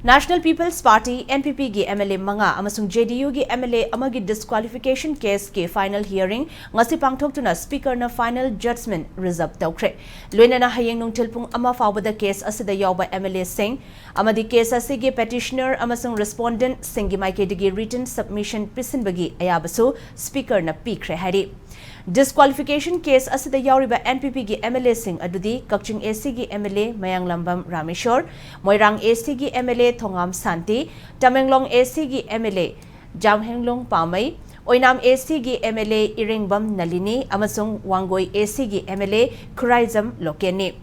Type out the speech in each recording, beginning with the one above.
National People's Party NPP gi MLA manga amasung JDU gi MLA amagi disqualification case ki final hearing ngasi pangthoktuna speaker na final judgment reserve tawkhre loina na hayeng nungthil pung ama fawbada case asida yawba MLA sing amadi case asigi petitioner amasung respondent singi maikedi written submission pisinbagi ayabasu speaker na pikre hari disqualification case asida yawriba NPP gi MLA sing adudi Kakching AC gi MLA Mayanglambam Rameshwar Moirang AC gi MLA Thongam Santi Tamenglong AC gi MLA Jamhenglong Pamai Oinam AC gi MLA Iringbam Nalini amasung Wangoi AC gi MLA Khuraizam Lokeni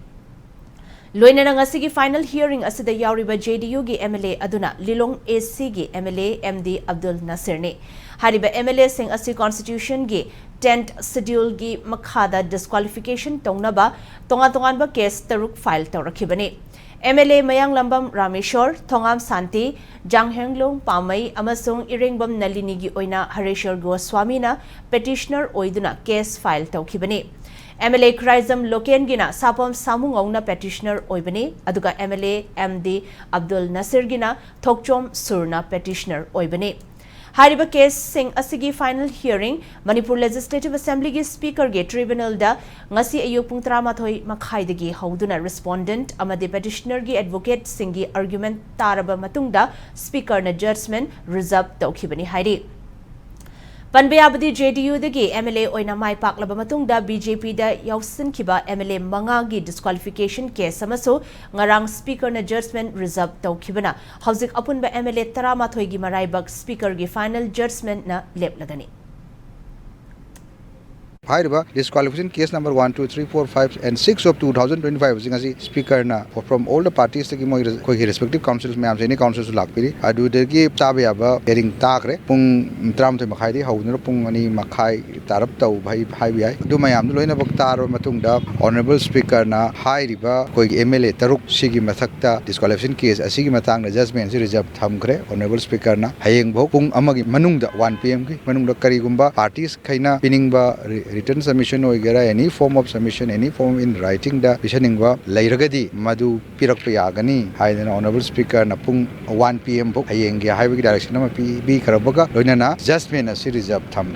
Loina ngasigi final hearing asida yawriba JDU gi MLA aduna Lilong AC gi MLA MD Abdul Nasir ne hariba MLA sing asi constitution gi 10th schedule gi makhada disqualification tongnaba tonga ba case taruk file tawrakhibani MLA Mayanglambam Rameshwar Thongam Santi Janghenglong Pamai amasung Iringbam Nalini gi oina Hareshwar Goswami na petitioner oiduna case file tawkhibani MLA Khuraizam Loken gina sapam samungong na petitioner oibani aduga MLA MD Abdul Nasir gina Thokchom Surna petitioner oibani Hariba case sing asigi final hearing Manipur Legislative Assembly gi speaker ge tribunal da ngasi ayuk pung 13 makhai dagi hauduna respondent amade petitioner gi advocate singi argument taraba matungda speaker na judgment reserve tawkhibani hairi Panbayabadi JDU dagi MLA oina mai paklaba matungda BJP da yausin kiba MLA manga gi disqualification case amaso ngarang speaker na judgment reserve tawkhibana hauzik apunba MLA 13 gi maraibak speaker gi final judgment na leplagani Disqualification case number 1, 2, 3, 4, 5 and 6 of 2025 singasi speaker na from all the parties ki moi koi respective councils me amse ni councils lakpiri adu de ki chabe aba hearing takre pung 13 makhai di haudna pung ani makhai tarap tau bhai bi ai du mayam loina bak tar matung da honorable speaker na hai riba koi MLA taruk sigi mathakta disqualification case asigi matang na judgment si reserve thamkre honorable speaker na hayeng bhok pung amagi manung da 1 pm ki manung da kari gumba parties khaina piningba written submission oigera any form of submission any form in writing da bisaningwa leiragadi madu pirakpa yagani haidana honorable speaker na pung 1 pm bok hayeng gi haibi direction ma bi karabaga loina na judgment asi reserve tham